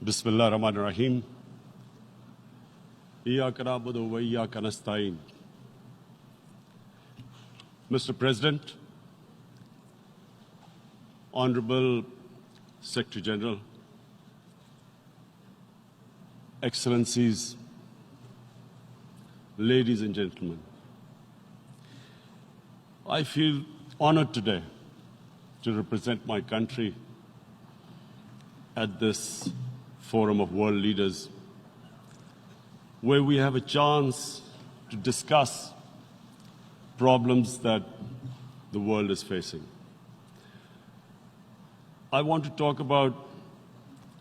Bismillah ar-Rahman ar-Rahim. Iyyaka na'budu wa iyyaka nasta'in. Mr. President, Honorable Secretary General, Excellencies, ladies and gentlemen, I feel honored today to represent my country at this forum of world leaders, where we have a chance to discuss problems that the world is facing. I want to talk about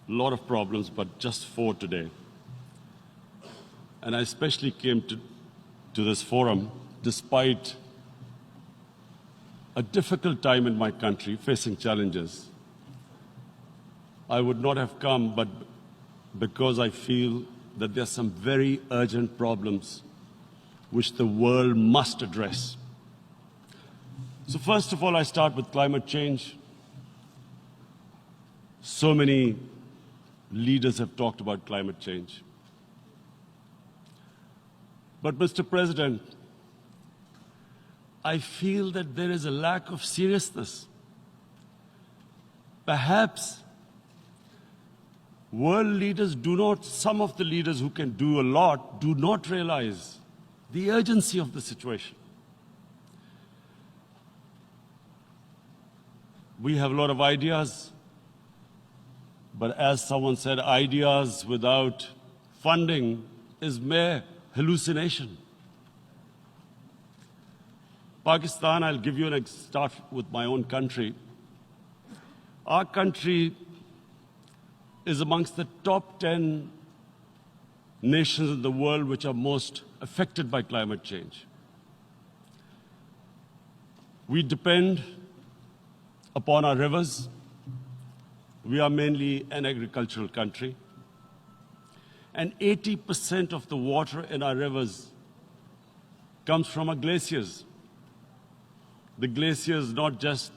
a lot of problems, but just four today. And I especially came to this forum despite a difficult time in my country, facing challenges. I would not have come, but because I feel that there are some very urgent problems which the world must address. So first of all, I start with climate change. So many leaders have talked about climate change. But Mr. President, I feel that there is a lack of seriousness. Perhaps world leaders do not, some of the leaders who can do a lot, do not realize the urgency of the situation. We have a lot of ideas, but as someone said, ideas without funding is mere hallucination. Pakistan, I'll give you an start with my own country. Our country is amongst the top 10 nations in the world which are most affected by climate change. We depend upon our rivers. We are mainly an agricultural country. And 80% of the water in our rivers comes from our glaciers. The glaciers not just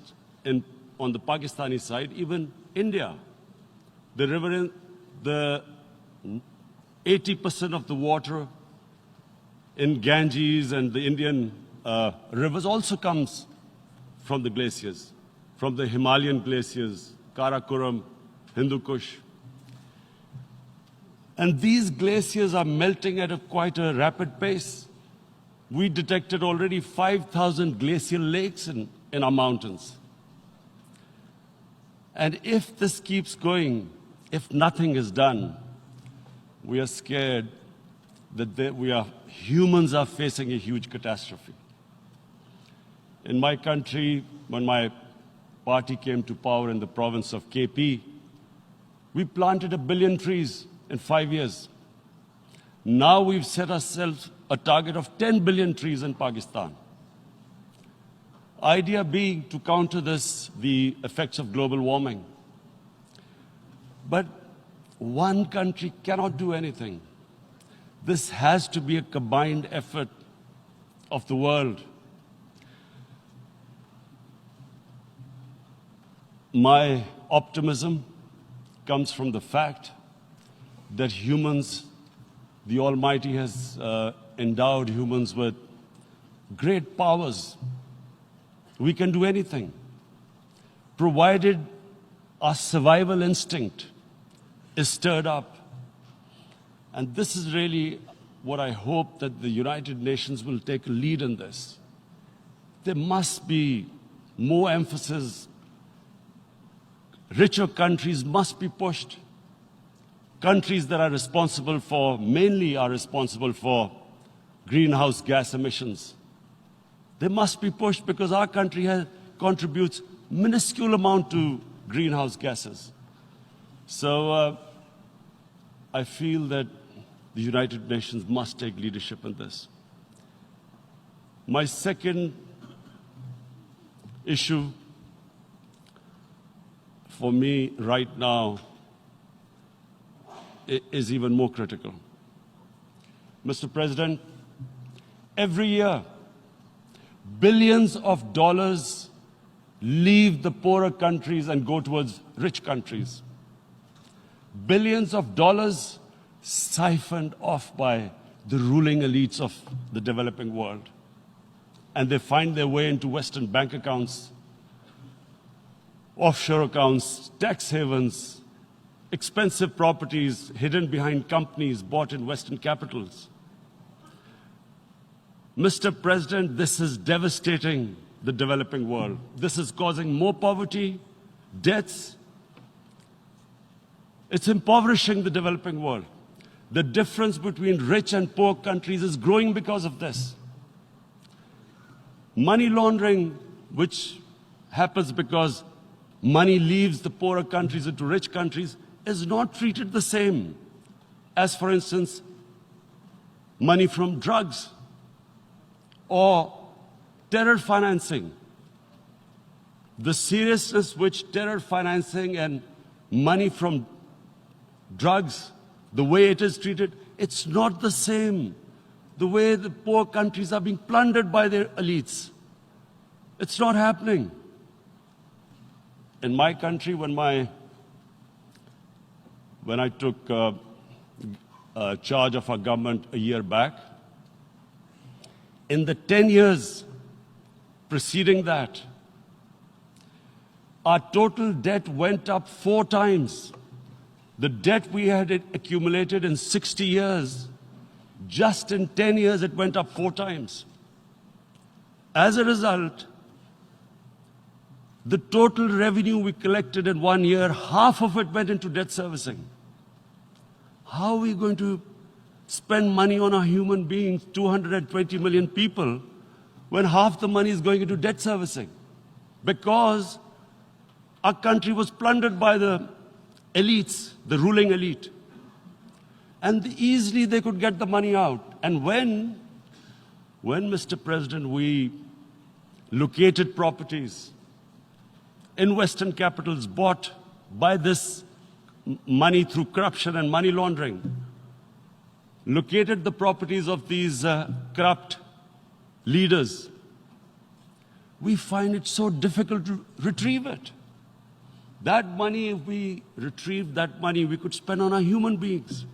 on the Pakistani side, even India. The river, the 80% of the water in Ganges and the Indian rivers also comes from the glaciers, from the Himalayan glaciers, Karakoram, Hindu Kush. And these glaciers are melting at quite a rapid pace. We detected already 5,000 glacial lakes in our mountains. And if this keeps going, if nothing is done, we are scared that humans are facing a huge catastrophe. In my country, when my party came to power in the province of KP, we planted 1 billion trees in 5 years. Now we've set ourselves a target of 10 billion trees in Pakistan. Idea being to counter this, the effects of global warming. But one country cannot do anything. This has to be a combined effort of the world. My optimism comes from the fact that humans, the Almighty has endowed humans with great powers. We can do anything, provided our survival instinct is stirred up. And this is really what I hope that the United Nations will take a lead in this. There must be more emphasis. Richer countries must be pushed. Countries that are responsible for, mainly are responsible for greenhouse gas emissions. They must be pushed because our country contributes minuscule amount to greenhouse gases. So I feel that the United Nations must take leadership in this. My second issue for me right now is even more critical. Mr. President, every year, billions of dollars leave the poorer countries and go towards rich countries. billions of dollars siphoned off by the ruling elites of the developing world. And they find their way into Western bank accounts, offshore accounts, tax havens, expensive properties hidden behind companies bought in Western capitals. Mr. President, this is devastating the developing world. This is causing more poverty, debts. It's impoverishing the developing world. The difference between rich and poor countries is growing because of this. Money laundering, which happens because money leaves the poorer countries into rich countries, is not treated the same as, for instance, money from drugs or terror financing. The seriousness which terror financing and money from drugs, the way it is treated, it's not the same. The way the poor countries are being plundered by their elites. It's not happening. In my country, when I took charge of our government a year back, in the 10 years preceding that, our total debt went up 4 times. The debt we had accumulated in 60 years, just in 10 years, it went up 4 times. As a result, the total revenue we collected in 1 year, half of it went into debt servicing. How are we going to spend money on our human beings, 220 million people, when half the money is going into debt servicing? Because our country was plundered by the elites, the ruling elite. And easily they could get the money out. And when, Mr. President, we located properties in Western capitals bought by this money through corruption and money laundering, located the properties of these corrupt leaders, we find it so difficult to retrieve it. That money, if we retrieved that money, we could spend on our human beings.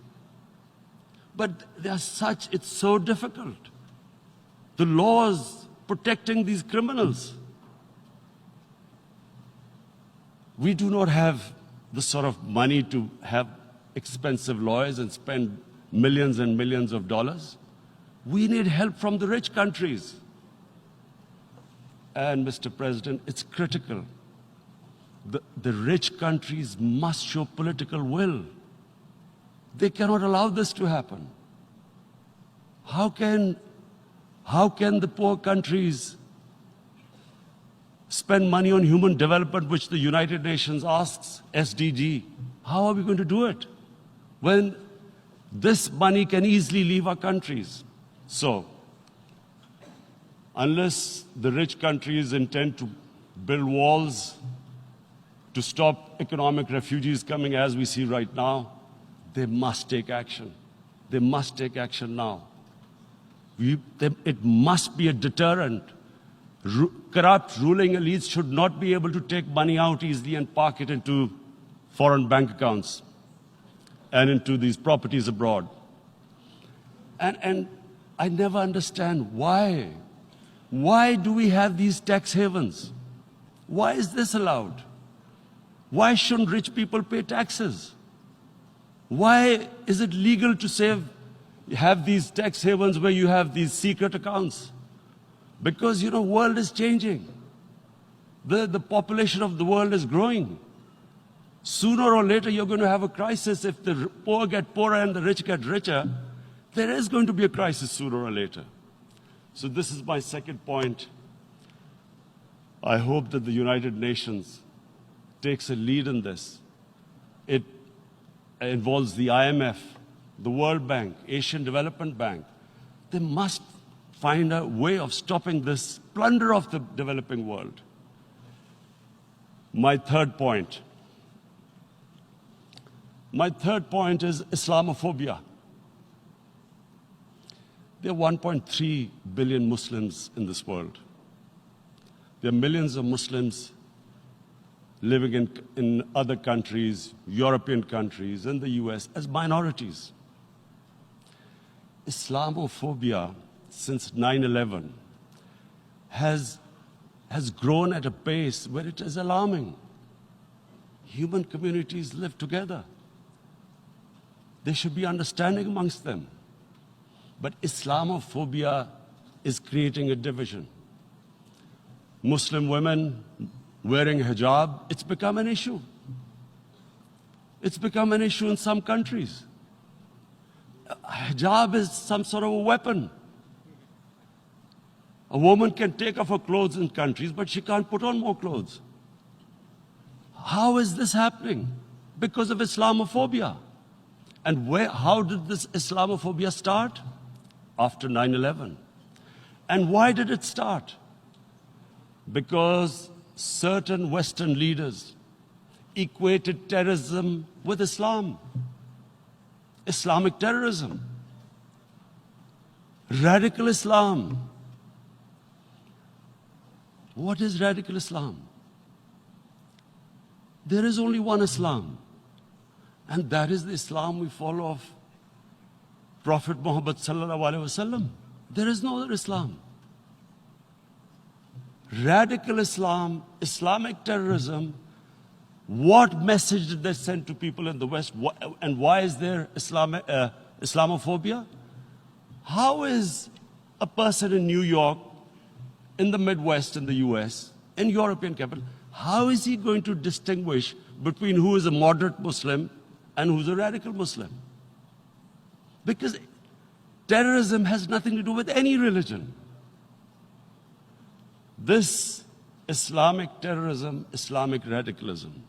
But it's so difficult. The laws protecting these criminals. We do not have the sort of money to have expensive lawyers and spend millions and millions of dollars. We need help from the rich countries. And, Mr. President, it's critical. The rich countries must show political will. They cannot allow this to happen. How can the poor countries spend money on human development, which the United Nations asks, SDG? How are we going to do it when this money can easily leave our countries? So, unless the rich countries intend to build walls to stop economic refugees coming as we see right now, they must take action. They must take action now. It must be a deterrent. Corrupt ruling elites should not be able to take money out easily and park it into foreign bank accounts and into these properties abroad. And I never understand why. Why do we have these tax havens? Why is this allowed? Why shouldn't rich people pay taxes? Why is it legal to have these tax havens where you have these secret accounts? Because, the world is changing. The population of the world is growing. Sooner or later, you're going to have a crisis. If the poor get poorer and the rich get richer, there is going to be a crisis sooner or later. So this is my second point. I hope that the United Nations takes a lead in this. It involves the IMF, the World Bank, Asian Development Bank. They must find a way of stopping this plunder of the developing world. My third point is Islamophobia. There are 1.3 billion Muslims in this world. There are millions of Muslims living in other countries, European countries, in the US, as minorities. Islamophobia since 9/11 has grown at a pace where it is alarming. Human communities live together. There should be understanding amongst them. But Islamophobia is creating a division. Muslim women wearing hijab, it's become an issue. It's become an issue in some countries. Hijab is some sort of a weapon. A woman can take off her clothes in countries, but she can't put on more clothes. How is this happening? Because of Islamophobia. And how did this Islamophobia start? After 9/11. And why did it start? Because certain Western leaders equated terrorism with Islam. Islamic terrorism. Radical Islam. What is radical Islam? There is only one Islam. And that is the Islam we follow of Prophet Muhammad sallallahu alaihi wasallam. There is no other Islam. Radical Islam, Islamic terrorism, what message did they send to people in the West? And why is there Islamophobia? How is a person in New York, in the Midwest, in the US, in European capital, how is he going to distinguish between who is a moderate Muslim and who's a radical Muslim? Because terrorism has nothing to do with any religion. This Islamic terrorism, Islamic radicalism,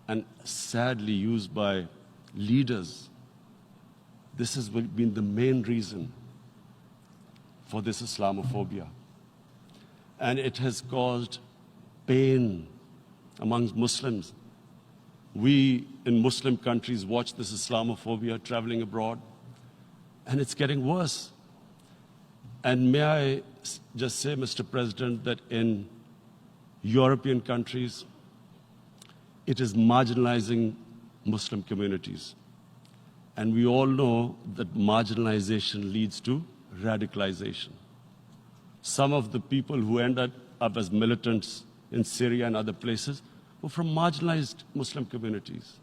and sadly used by leaders, this has been the main reason for this Islamophobia. And it has caused pain amongst Muslims. We in Muslim countries watch this Islamophobia traveling abroad, and it's getting worse. And may I just say, Mr. President, that in European countries, it is marginalizing Muslim communities. And we all know that marginalization leads to radicalization. Some of the people who ended up as militants in Syria and other places were from marginalized Muslim communities.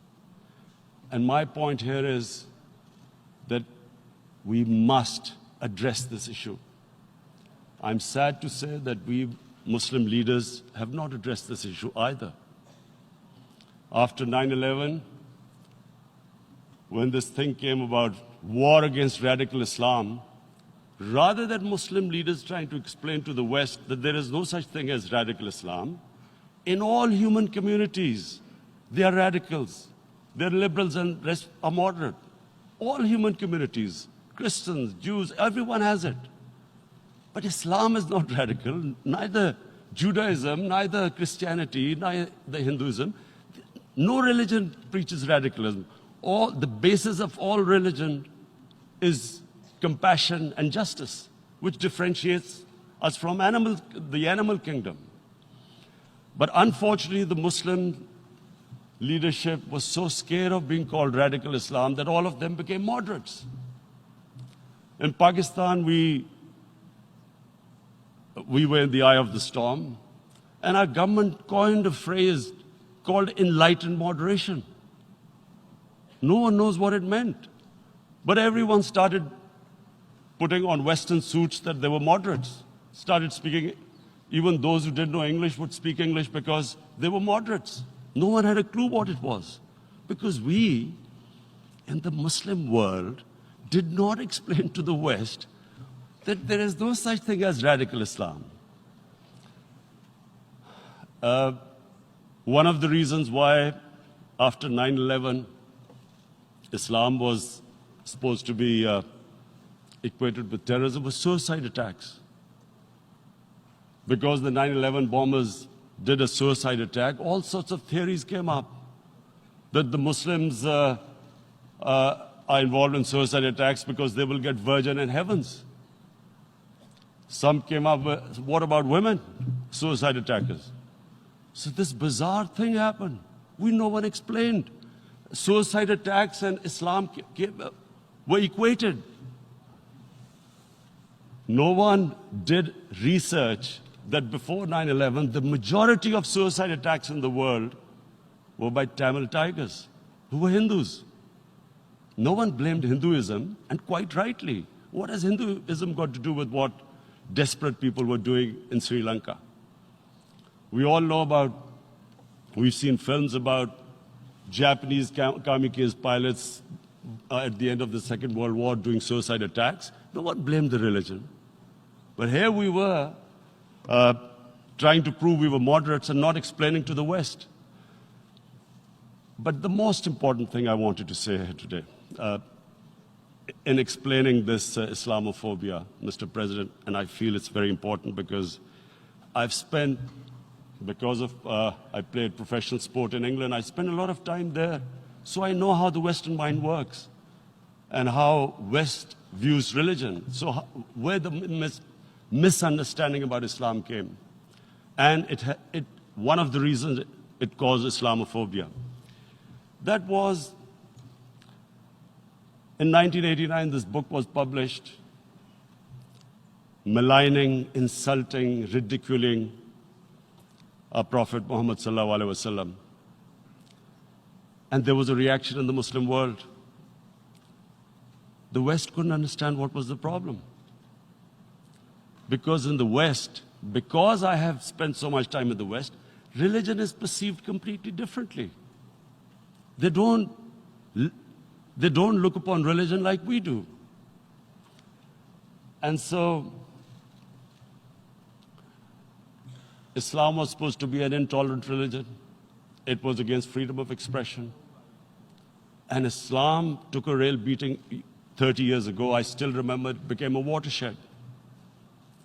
And my point here is that we must address this issue. I'm sad to say that we Muslim leaders have not addressed this issue either. After 9/11, when this thing came about war against radical Islam, rather than Muslim leaders trying to explain to the West that there is no such thing as radical Islam, in all human communities, they are radicals. They're liberals and rest are moderate. All human communities, Christians, Jews, everyone has it. But Islam is not radical, neither Judaism, neither Christianity, neither Hinduism. No religion preaches radicalism. The basis of all religion is compassion and justice, which differentiates us from the animal kingdom. But unfortunately, the Muslim leadership was so scared of being called radical Islam that all of them became moderates. In Pakistan, we were in the eye of the storm, and our government coined a phrase called enlightened moderation. No one knows what it meant. But everyone started putting on Western suits that they were moderates, started speaking. Even those who didn't know English would speak English because they were moderates. No one had a clue what it was. Because we, in the Muslim world, did not explain to the West that there is no such thing as radical Islam. One of the reasons why, after 9/11, Islam was supposed to be equated with terrorism was suicide attacks. Because the 9/11 bombers did a suicide attack, all sorts of theories came up that the Muslims are involved in suicide attacks because they will get virgin in heavens. Some came up with, what about women, suicide attackers? So this bizarre thing happened. No one explained. Suicide attacks and Islam were equated. No one did research that before 9/11, the majority of suicide attacks in the world were by Tamil Tigers, who were Hindus. No one blamed Hinduism, and quite rightly. What has Hinduism got to do with what desperate people were doing in Sri Lanka? We all know we've seen films about Japanese kamikaze pilots at the end of the Second World War doing suicide attacks. No one blamed the religion. But here we were trying to prove we were moderates and not explaining to the West. But the most important thing I wanted to say here today, in explaining this Islamophobia, Mr. President, and I feel it's very important because I played professional sport in England, I spent a lot of time there, so I know how the Western mind works and how West views religion. So where the misunderstanding about Islam came. And one of the reasons it caused Islamophobia. That was, in 1989, this book was published, maligning, insulting, ridiculing our Prophet Muhammad sallallahu alaihi wasallam. And there was a reaction in the Muslim world. The West couldn't understand what was the problem. Because in the West, because I have spent so much time in the West, religion is perceived completely differently. They don't look upon religion like we do. And so Islam was supposed to be an intolerant religion. It was against freedom of expression. And Islam took a real beating 30 years ago. I still remember it became a watershed.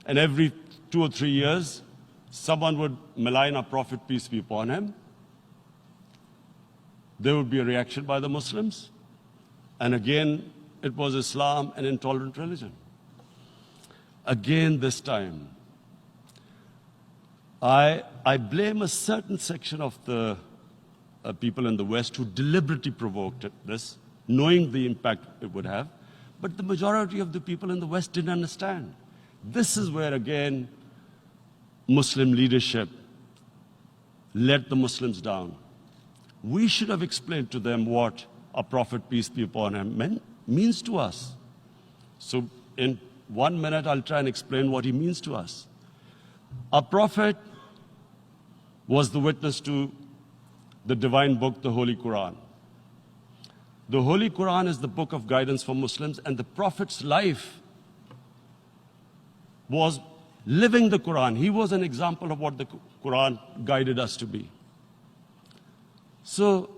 And every 2 or 3 years, someone would malign our Prophet, peace be upon him. There would be a reaction by the Muslims. And again, it was Islam, an intolerant religion. Again, this time, I blame a certain section of the people in the West who deliberately provoked this, knowing the impact it would have. But the majority of the people in the West didn't understand. This is where, again, Muslim leadership let the Muslims down. We should have explained to them what our Prophet, peace be upon him, means to us. So in 1 minute, I'll try and explain what he means to us. Our Prophet was the witness to the divine book, the Holy Quran. The Holy Quran is the book of guidance for Muslims, and the Prophet's life was living the Quran. He was an example of what the Quran guided us to be. So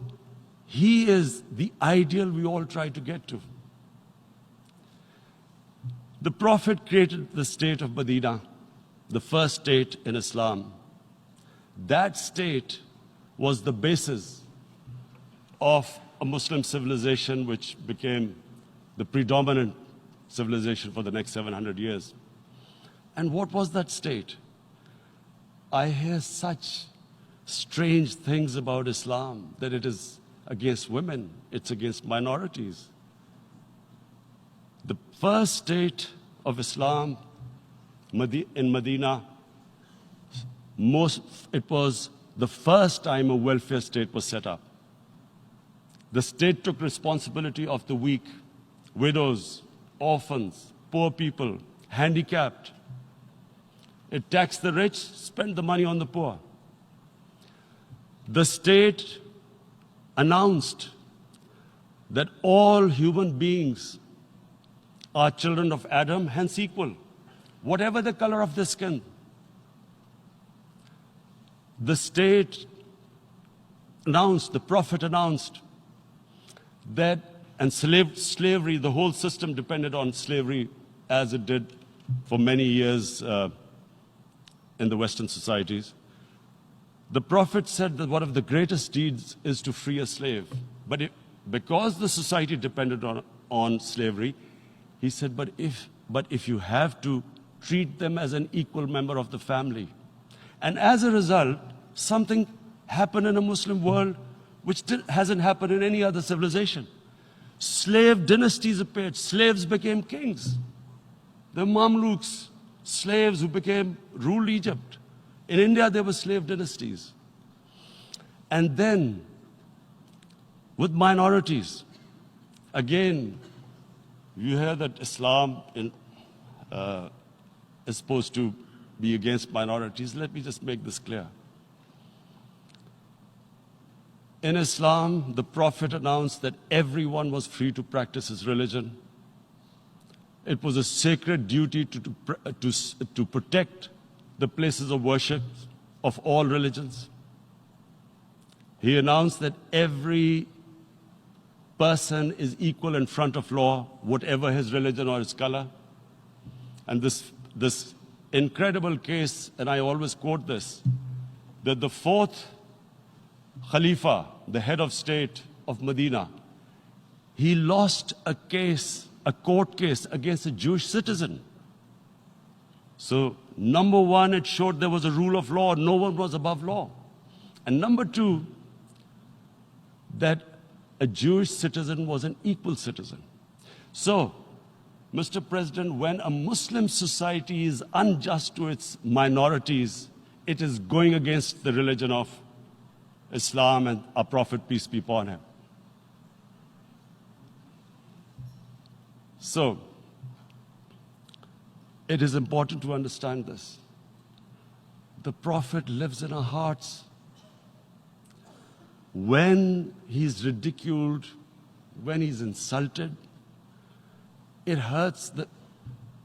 he is the ideal we all try to get to. The Prophet created the state of Medina, the first state in Islam. That state was the basis of a Muslim civilization which became the predominant civilization for the next 700 years. And what was that state? I hear such strange things about Islam, that it is against women, it's against minorities. The first state of Islam in Medina, it was the first time a welfare state was set up. The state took responsibility of the weak, widows, orphans, poor people, handicapped. It taxed the rich, spent the money on the poor. The state announced that all human beings are children of Adam, hence equal, whatever the color of their skin. The state announced, the Prophet announced that, and slavery, the whole system depended on slavery as it did for many years in the Western societies. The Prophet said that one of the greatest deeds is to free a slave. But because the society depended on slavery, he said, but if you have to treat them as an equal member of the family. And as a result, something happened in a Muslim world which hasn't happened in any other civilization. Slave dynasties appeared. Slaves became kings. The Mamluks, slaves who ruled Egypt. In India, there were slave dynasties. And then, with minorities, again, you hear that Islam is supposed to be against minorities. Let me just make this clear. In Islam, the Prophet announced that everyone was free to practice his religion. It was a sacred duty to protect the places of worship of all religions. He announced that every person is equal in front of law, whatever his religion or his color. And this incredible case, and I always quote this, that the fourth Khalifa, the head of state of Medina, he lost a court case against a Jewish citizen. So, number one, it showed there was a rule of law, no one was above law. And number two, that a Jewish citizen was an equal citizen. So, Mr. President, when a Muslim society is unjust to its minorities, it is going against the religion of Islam and our Prophet, peace be upon him. So, it is important to understand this. The Prophet lives in our hearts. When he's ridiculed, when he's insulted, it hurts.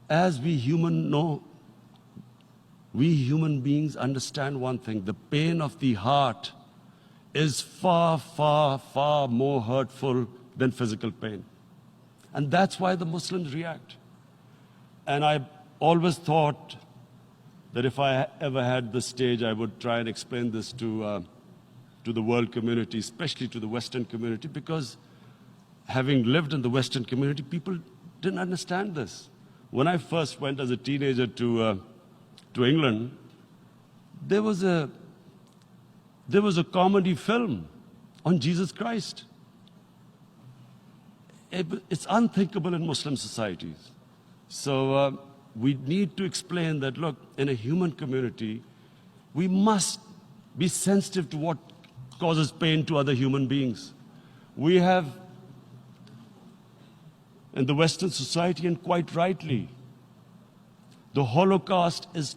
As we human beings understand one thing, the pain of the heart is far, far, far more hurtful than physical pain. And that's why the Muslims react. And I always thought that if I ever had the stage, I would try and explain this to the world community, especially to the Western community, because having lived in the Western community, people didn't understand this. When I first went as a teenager to England, there was a comedy film on Jesus Christ. It's unthinkable in Muslim societies. So we need to explain that, look, in a human community, we must be sensitive to what causes pain to other human beings. We have, in the Western society, and quite rightly, the Holocaust is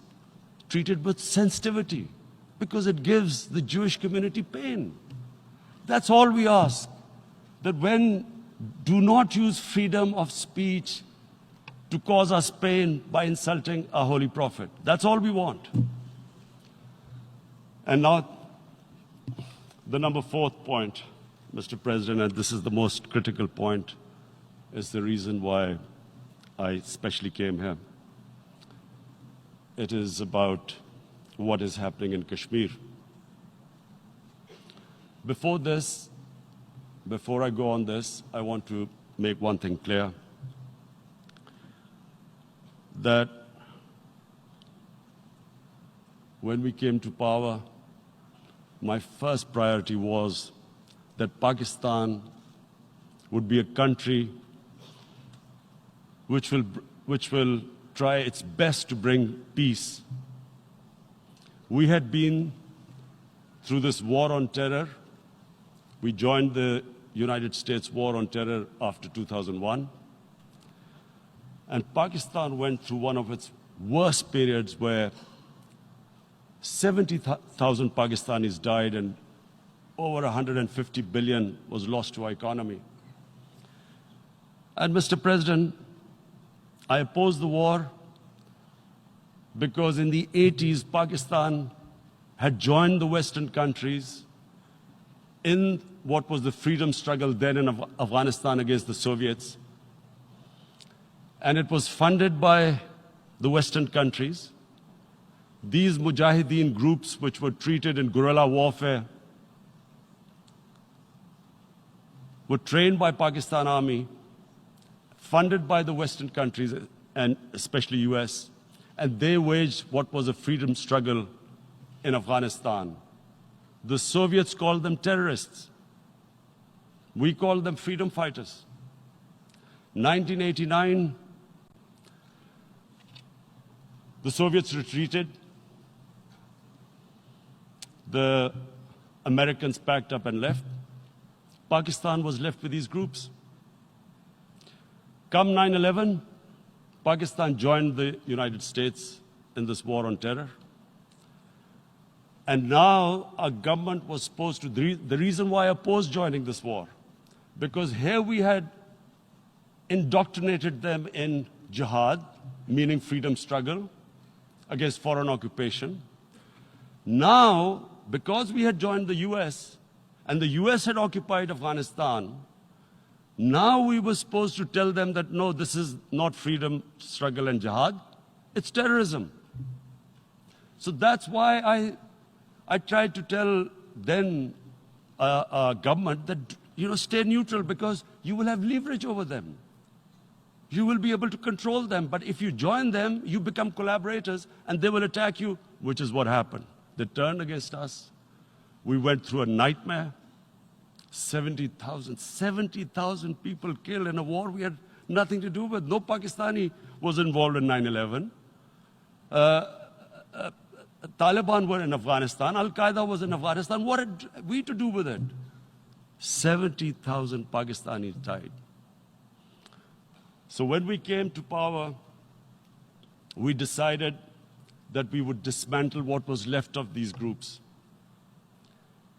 treated with sensitivity because it gives the Jewish community pain. That's all we ask. That do not use freedom of speech to cause us pain by insulting our Holy Prophet. That's all we want. And now, the number fourth point, Mr. President, and this is the most critical point, is the reason why I especially came here. It is about what is happening in Kashmir. Before I go on this, I want to make one thing clear. That when we came to power, my first priority was that Pakistan would be a country which will try its best to bring peace. We had been through this war on terror. We joined the United States war on terror after 2001. And Pakistan went through one of its worst periods where 70,000 Pakistanis died and over 150 billion was lost to our economy. And Mr. President, I opposed the war because in the 80s, Pakistan had joined the Western countries in what was the freedom struggle then in Afghanistan against the Soviets. And it was funded by the Western countries. These Mujahideen groups, which were treated in guerrilla warfare, were trained by Pakistan Army, funded by the Western countries, and especially US, and they waged what was a freedom struggle in Afghanistan. The Soviets called them terrorists. We called them freedom fighters. 1989, the Soviets retreated. The Americans packed up and left. Pakistan was left with these groups. Come 9/11, Pakistan joined the United States in this war on terror. And now our government was supposed to, the reason why I opposed joining this war, because here we had indoctrinated them in jihad, meaning freedom struggle against foreign occupation. Now, because we had joined the US, and the US had occupied Afghanistan, now we were supposed to tell them that, no, this is not freedom struggle and jihad, it's terrorism. So that's why I tried to tell then government that, stay neutral, because you will have leverage over them. You will be able to control them. But if you join them, you become collaborators and they will attack you, which is what happened. They turned against us. We went through a nightmare. 70,000 people killed in a war we had nothing to do with. No Pakistani was involved in 9/11. Taliban were in Afghanistan. Al-Qaeda was in Afghanistan. What had we to do with it? 70,000 Pakistanis died. So when we came to power, we decided that we would dismantle what was left of these groups.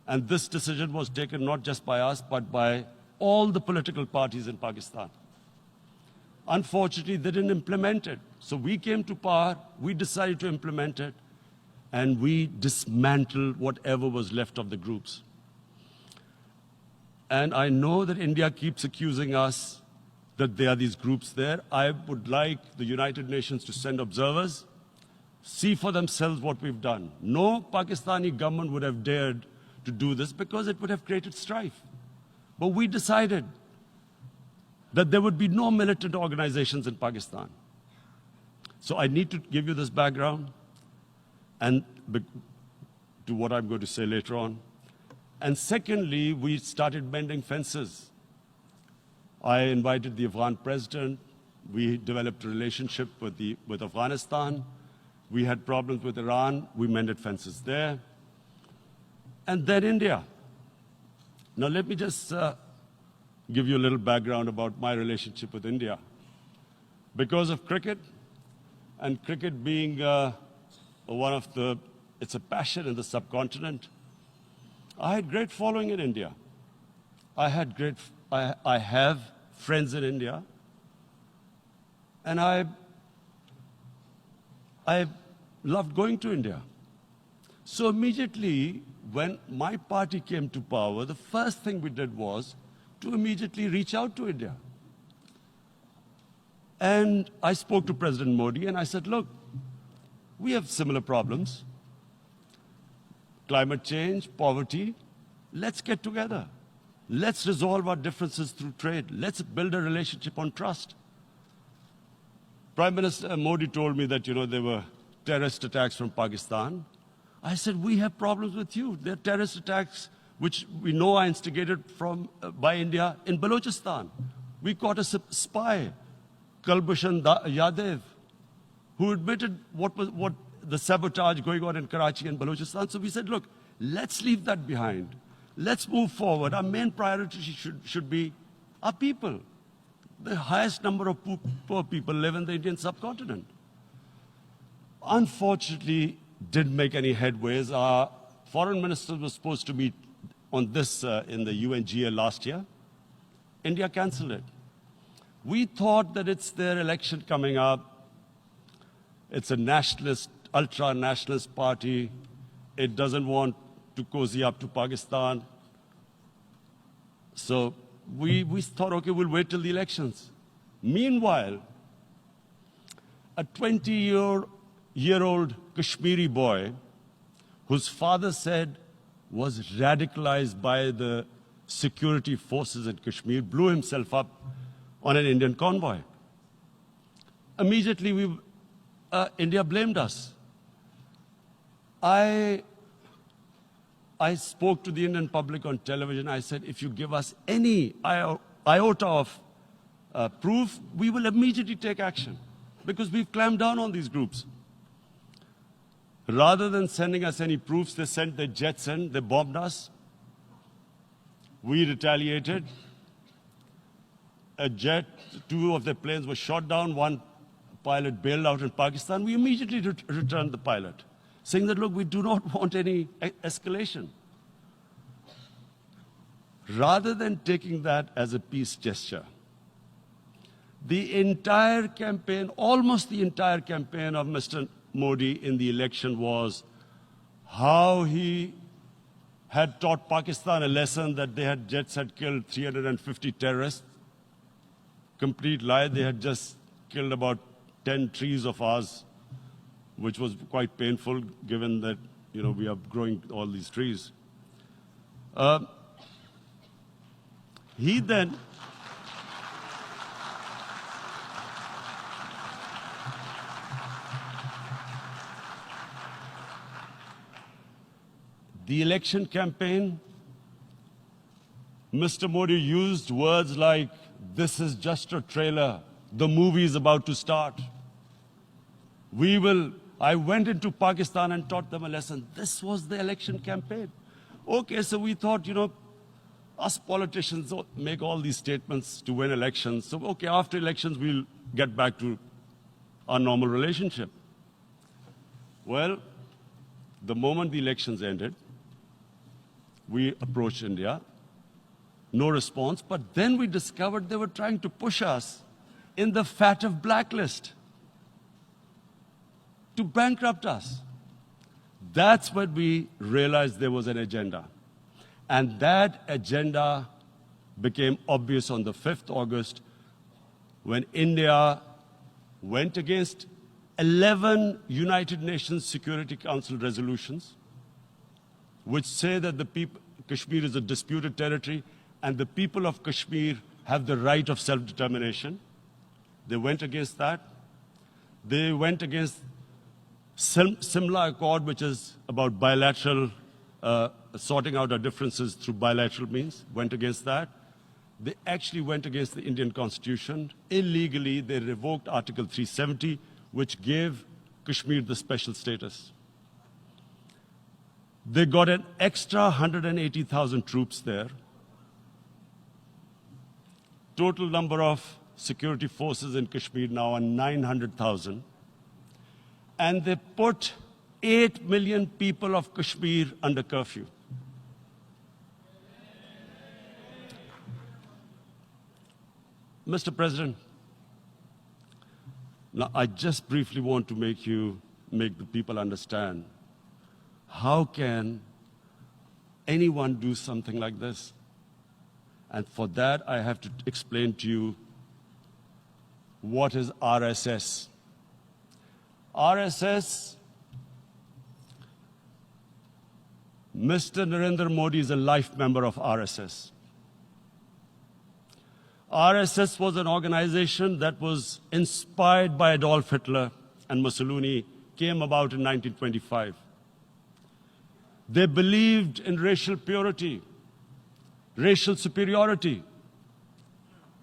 And this decision was taken not just by us, but by all the political parties in Pakistan. Unfortunately, they didn't implement it. So we came to power, we decided to implement it, and we dismantled whatever was left of the groups. And I know that India keeps accusing us that there are these groups there. I would like the United Nations to send observers, see for themselves what we've done. No Pakistani government would have dared to do this because it would have created strife. But we decided that there would be no militant organizations in Pakistan. So I need to give you this background and to what I'm going to say later on. And secondly, we started mending fences. I invited the Afghan president. We developed a relationship with Afghanistan. We had problems with Iran. We mended fences there. And then India. Now let me just give you a little background about my relationship with India. Because of cricket, and cricket being it's a passion in the subcontinent, I had great following in India. I have friends in India, and I loved going to India. So immediately, when my party came to power, the first thing we did was to immediately reach out to India. And I spoke to President Modi and I said, look, we have similar problems. Climate change, poverty, let's get together. Let's resolve our differences through trade. Let's build a relationship on trust. Prime Minister Modi told me that, there were terrorist attacks from Pakistan. I said, we have problems with you. There are terrorist attacks which we know are instigated by India in Balochistan. We caught a spy, Kulbhushan Yadav, who admitted what the sabotage going on in Karachi and Balochistan. So we said, look, let's leave that behind. Let's move forward. Our main priority should be our people. The highest number of poor people live in the Indian subcontinent. Unfortunately, didn't make any headways. Our foreign minister was supposed to meet on this in the UNGA last year. India cancelled it. We thought that it's their election coming up. It's a nationalist, ultra-nationalist party. It doesn't want to cozy up to Pakistan. So we thought, okay, we'll wait till the elections. Meanwhile, a 20-year-old Kashmiri boy, whose father said was radicalized by the security forces in Kashmir, blew himself up on an Indian convoy. Immediately, India blamed us. I I spoke to the Indian public on television. I said, if you give us any iota of proof, we will immediately take action because we've clamped down on these groups. Rather than sending us any proofs, they sent their jets in, they bombed us. We retaliated. A jet, 2 of their planes were shot down, 1 pilot bailed out in Pakistan. We immediately returned the pilot, saying that, look, we do not want any escalation. Rather than taking that as a peace gesture, the entire campaign, almost the entire campaign of Mr. Modi in the election was how he had taught Pakistan a lesson that jets had killed 350 terrorists. Complete lie. They had just killed about 10 trees of ours, which was quite painful given that, we are growing all these trees. He then the election campaign, Mr. Modi used words like, this is just a trailer. The movie is about to start. I went into Pakistan and taught them a lesson. This was the election campaign. Okay, so we thought, us politicians make all these statements to win elections. So, okay, after elections, we'll get back to our normal relationship. Well, the moment the elections ended, we approached India. No response, but then we discovered they were trying to push us in the FATF blacklist to bankrupt us. That's when we realized there was an agenda. And that agenda became obvious on the 5th August when India went against 11 United Nations Security Council resolutions which say that Kashmir is a disputed territory and the people of Kashmir have the right of self-determination. They went against that. They went against Simla Accord, which is about bilateral, sorting out our differences through bilateral means, went against that. They actually went against the Indian Constitution. Illegally, they revoked Article 370, which gave Kashmir the special status. They got an extra 180,000 troops there. Total number of security forces in Kashmir now are 900,000. And they put 8 million people of Kashmir under curfew. Mr. President, now I just briefly want to make the people understand how can anyone do something like this? And for that, I have to explain to you what is RSS. RSS, Mr. Narendra Modi is a life member of RSS. RSS was an organization that was inspired by Adolf Hitler and Mussolini, came about in 1925. They believed in racial purity, racial superiority.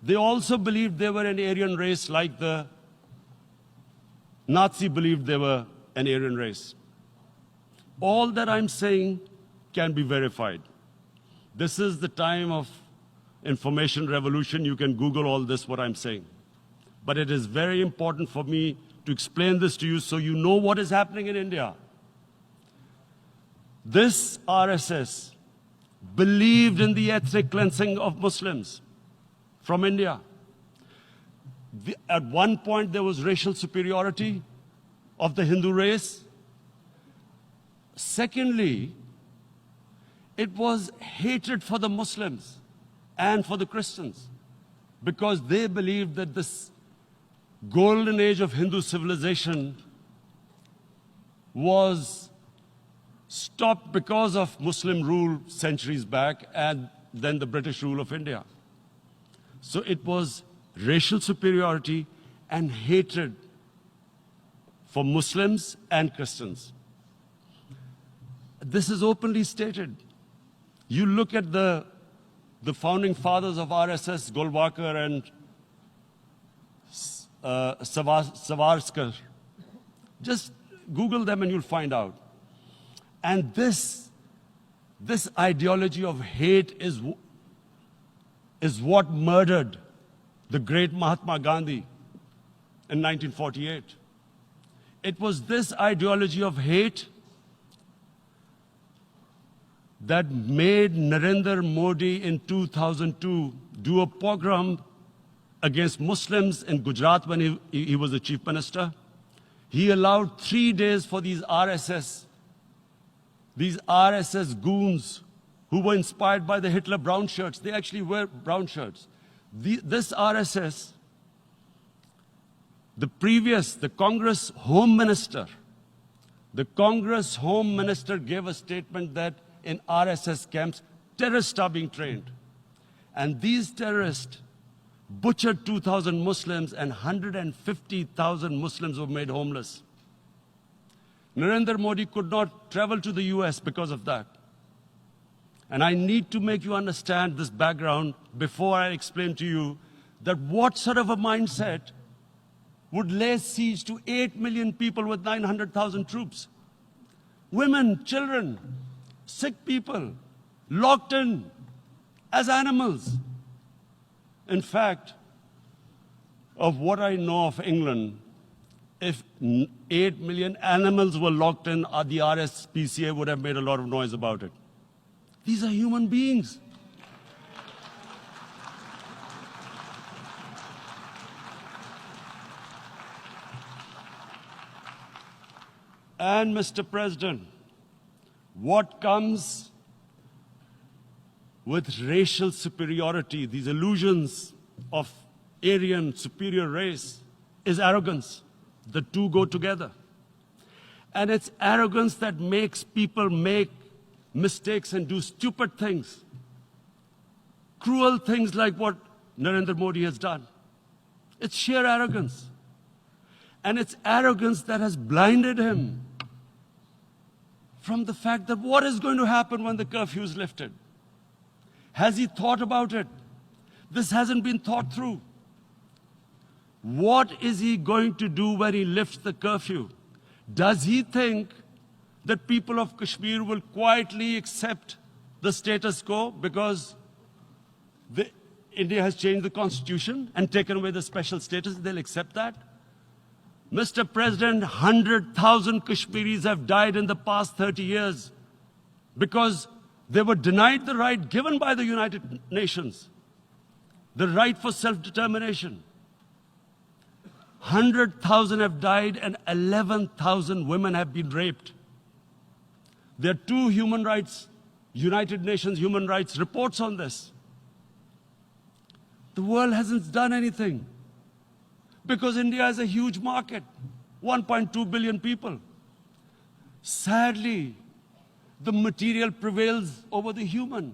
They also believed they were an Aryan race like the Nazi believed they were an Aryan race. All that I'm saying can be verified. This is the time of information revolution. You can Google all this, what I'm saying. But it is very important for me to explain this to you so you know what is happening in India. This RSS believed in the ethnic cleansing of Muslims from India. At one point, there was racial superiority of the Hindu race. Secondly, it was hatred for the Muslims and for the Christians because they believed that this golden age of Hindu civilization was stopped because of Muslim rule centuries back and then the British rule of India. So it was racial superiority and hatred for Muslims and Christians. This is openly stated. You look at the founding fathers of RSS, Golwalkar and Savarkar. Just Google them and you'll find out. And this ideology of hate is what murdered the great Mahatma Gandhi in 1948. It was this ideology of hate that made Narendra Modi in 2002 do a pogrom against Muslims in Gujarat when he was the chief minister. He allowed 3 days for these RSS goons who were inspired by the Hitler brown shirts. They actually wear brown shirts. This RSS, the Congress Home Minister gave a statement that in RSS camps, terrorists are being trained. And these terrorists butchered 2,000 Muslims and 150,000 Muslims were made homeless. Narendra Modi could not travel to the US because of that. And I need to make you understand this background before I explain to you that what sort of a mindset would lay siege to 8 million people with 900,000 troops. Women, children, sick people, locked in as animals. In fact, of what I know of England, if 8 million animals were locked in, the RSPCA would have made a lot of noise about it. These are human beings. And Mr. President, what comes with racial superiority, these illusions of Aryan superior race, is arrogance. The two go together. And it's arrogance that makes people make mistakes and do stupid things. Cruel things like what Narendra Modi has done. It's sheer arrogance. And it's arrogance that has blinded him from the fact that what is going to happen when the curfew is lifted? Has he thought about it? This hasn't been thought through. What is he going to do when he lifts the curfew? Does he think that people of Kashmir will quietly accept the status quo because India has changed the constitution and taken away the special status? They'll accept that? Mr. President, 100,000 Kashmiris have died in the past 30 years because they were denied the right given by the United Nations, the right for self-determination. 100,000 have died and 11,000 women have been raped. There are 2 United Nations human rights reports on this. The world hasn't done anything because India is a huge market, 1.2 billion people. Sadly, the material prevails over the human.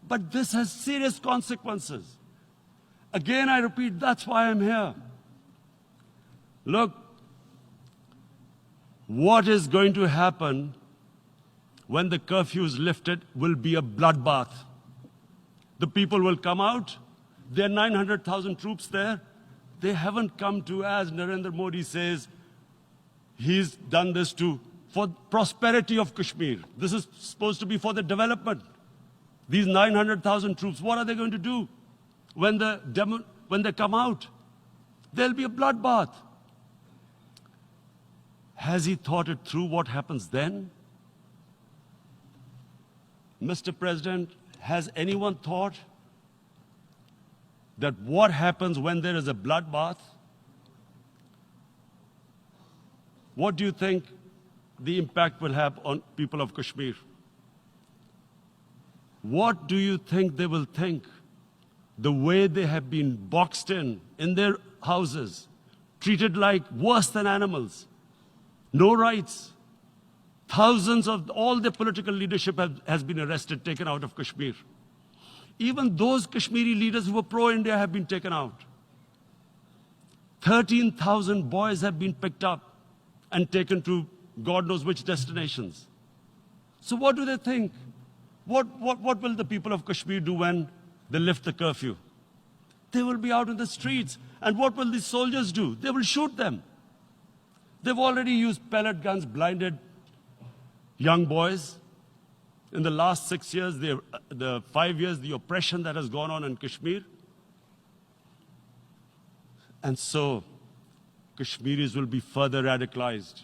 But this has serious consequences. Again, I repeat, that's why I'm here. Look, what is going to happen when the curfew is lifted will be a bloodbath. The people will come out. There are 900,000 troops there. They haven't come to, as Narendra Modi says, he's done this for prosperity of Kashmir. This is supposed to be for the development. These 900,000 troops, what are they going to do when they come out? There'll be a bloodbath. Has he thought it through what happens then? Mr. President, has anyone thought that what happens when there is a bloodbath? What do you think the impact will have on people of Kashmir? What do you think they will think? The way they have been boxed in their houses, treated like worse than animals, no rights. Thousands of all the political leadership has been arrested, taken out of Kashmir. Even those Kashmiri leaders who were pro-India have been taken out. 13,000 boys have been picked up and taken to God knows which destinations. So what do they think? What will the people of Kashmir do when they lift the curfew? They will be out in the streets. And what will these soldiers do? They will shoot them. They've already used pellet guns, blinded young boys. In the last 6 years, the 5 years, the oppression that has gone on in Kashmir. And so, Kashmiris will be further radicalized.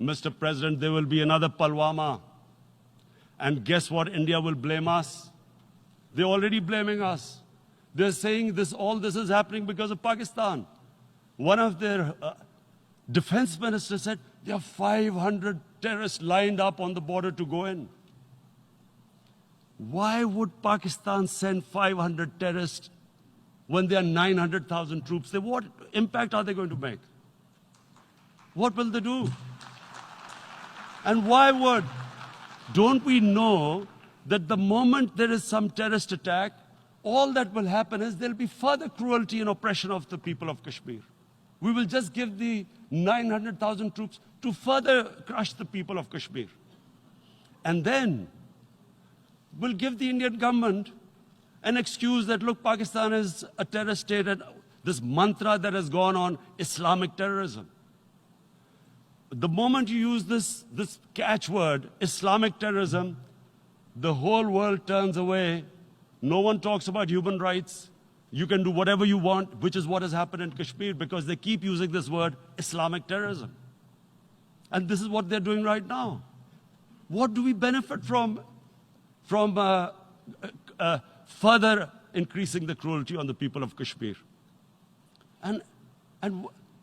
Mr. President, there will be another Pulwama. And guess what? India will blame us. They're already blaming us. They're saying all this is happening because of Pakistan. One of their defense ministers said, there are 500 terrorists lined up on the border to go in. Why would Pakistan send 500 terrorists when there are 900,000 troops? What impact are they going to make? What will they do? And why would? Don't we know that the moment there is some terrorist attack, all that will happen is there will be further cruelty and oppression of the people of Kashmir. We will just give the 900,000 troops to further crush the people of Kashmir. And then we'll give the Indian government an excuse that, look, Pakistan is a terrorist state, and this mantra that has gone on, Islamic terrorism. The moment you use this catchword, Islamic terrorism, the whole world turns away. No one talks about human rights. You can do whatever you want, which is what has happened in Kashmir, because they keep using this word, Islamic terrorism. And this is what they're doing right now. What do we benefit from further increasing the cruelty on the people of Kashmir? And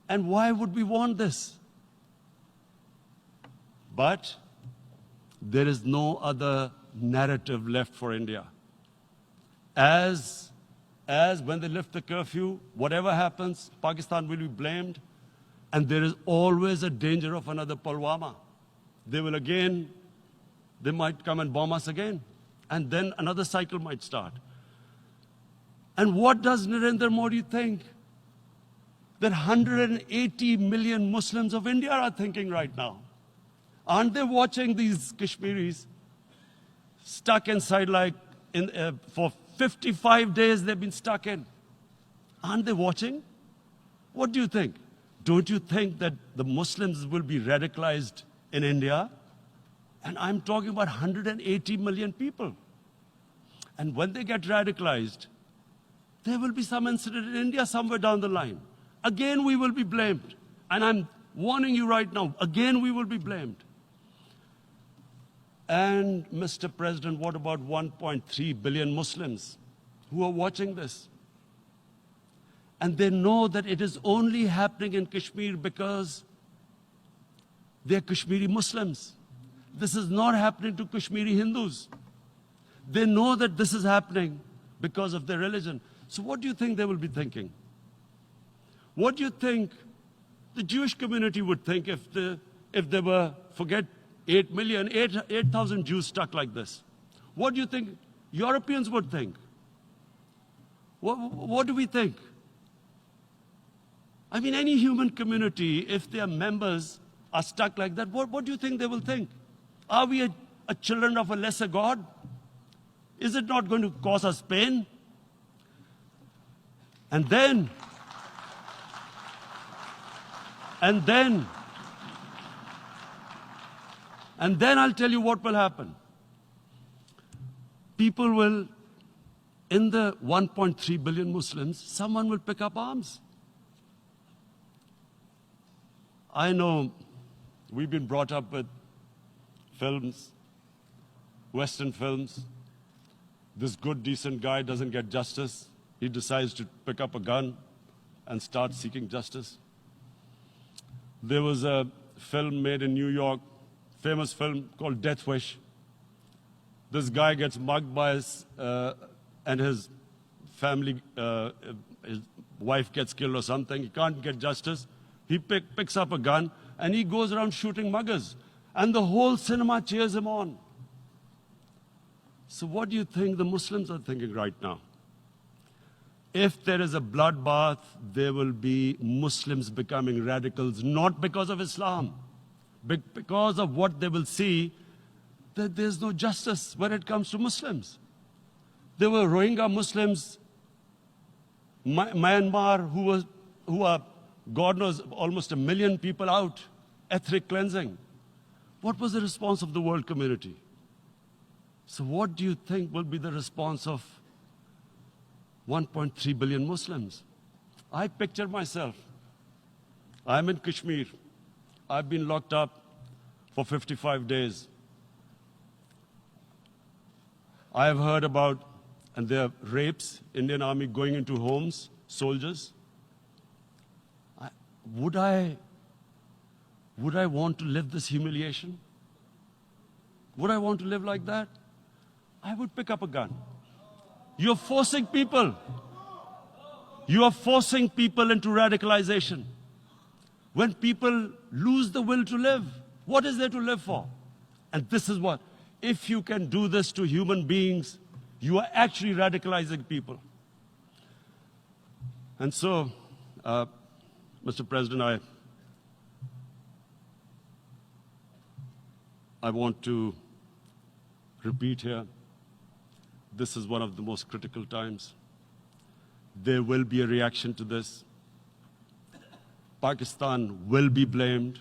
why would we want this? But there is no other narrative left for India. As when they lift the curfew, whatever happens, Pakistan will be blamed, and there is always a danger of another Pulwama. They might come and bomb us again, and then another cycle might start. And what does Narendra Modi think that 180 million Muslims of India are thinking right now? Aren't they watching these Kashmiris stuck inside for 55 days they've been stuck in? Aren't they watching? What do you think? Don't you think that the Muslims will be radicalized in India? And I'm talking about 180 million people. And when they get radicalized, there will be some incident in India somewhere down the line. Again, we will be blamed. And I'm warning you right now, again, we will be blamed. And, Mr. President, what about 1.3 billion Muslims who are watching this? And they know that it is only happening in Kashmir because they're Kashmiri Muslims. This is not happening to Kashmiri Hindus. They know that this is happening because of their religion. So what do you think they will be thinking? What do you think the Jewish community would think if they were, forget 8,000 Jews stuck like this? What do you think Europeans would think? What do we think? I mean, any human community, if their members are stuck like that, what do you think they will think? Are we a children of a lesser God? Is it not going to cause us pain? And then I'll tell you what will happen. People will, in the 1.3 billion Muslims, someone will pick up arms. I know we've been brought up with films, Western films. This good, decent guy doesn't get justice. He decides to pick up a gun and start seeking justice. There was a film made in New York, famous film called Death Wish. This guy gets mugged by and his family, his wife gets killed or something. He can't get justice. He picks up a gun and he goes around shooting muggers. And the whole cinema cheers him on. So what do you think the Muslims are thinking right now? If there is a bloodbath, there will be Muslims becoming radicals, not because of Islam, but because of what they will see that there's no justice when it comes to Muslims. There were Rohingya Muslims, Myanmar, who are, God knows, almost 1 million people out, ethnic cleansing. What was the response of the world community? So what do you think will be the response of 1.3 billion Muslims? I picture myself. I'm in Kashmir. I've been locked up for 55 days. I have heard about, and there are rapes, Indian Army going into homes, soldiers. Would I want to live this humiliation? Would I want to live like that? I would pick up a gun. You're forcing people. You are forcing people into radicalization. When people lose the will to live, what is there to live for? And this is what, if you can do this to human beings, you are actually radicalizing people. And so, Mr. President, I want to repeat here, this is one of the most critical times. There will be a reaction to this. Pakistan will be blamed.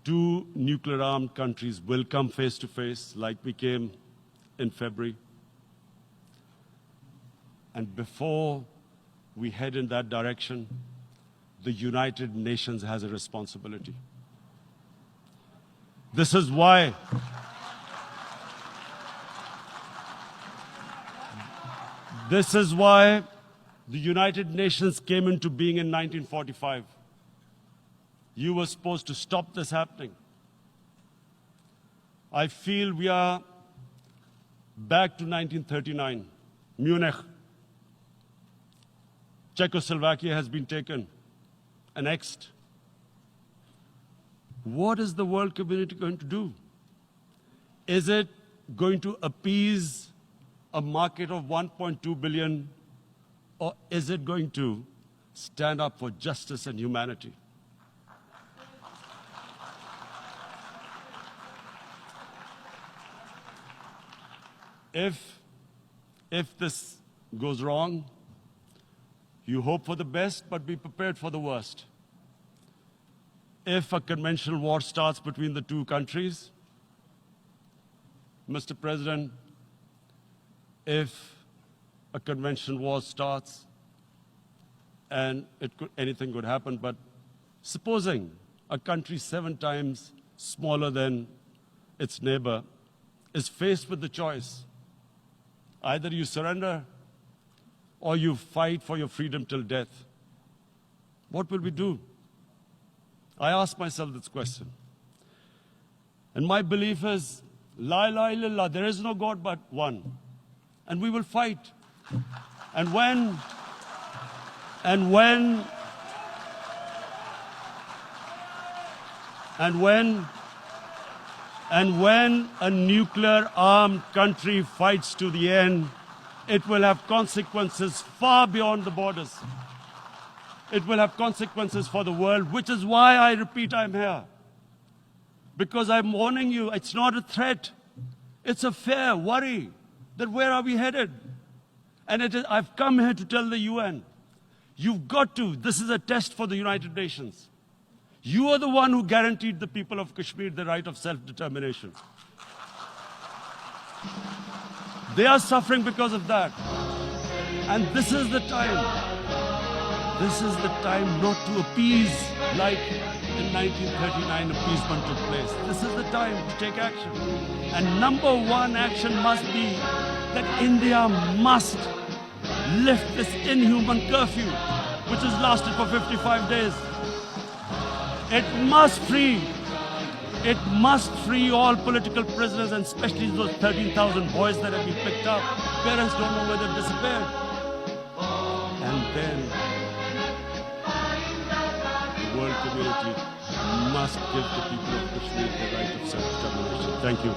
2 nuclear-armed countries will come face to face like we came in February. And before we head in that direction, the United Nations has a responsibility. This is why the United Nations came into being in 1945. You were supposed to stop this happening. I feel we are back to 1939, Munich. Czechoslovakia has been taken, annexed. What is the world community going to do? Is it going to appease a market of 1.2 billion, or is it going to stand up for justice and humanity? If this goes wrong, you hope for the best, but be prepared for the worst. If a conventional war starts between the 2 countries, Mr. President, if a conventional war starts, and anything could happen, but supposing a country 7 times smaller than its neighbor is faced with the choice, either you surrender or you fight for your freedom till death, what will we do? I ask myself this question. And my belief is, La ilaha illallah, there is no God but one. And we will fight. And when a nuclear-armed country fights to the end, it will have consequences far beyond the borders. It will have consequences for the world, which is why I repeat I'm here. Because I'm warning you, it's not a threat. It's a fair worry that where are we headed? And I've come here to tell the UN, you've got to, this is a test for the United Nations. You are the one who guaranteed the people of Kashmir the right of self-determination. They are suffering because of that. And this is the time. This is the time not to appease like in 1939 appeasement took place. This is the time to take action. And number 1 action must be that India must lift this inhuman curfew, which has lasted for 55 days. It must free all political prisoners, and especially those 13,000 boys that have been picked up. Parents don't know where they've disappeared. And then the world community must give the people of Kashmir the right of self-determination. Thank you.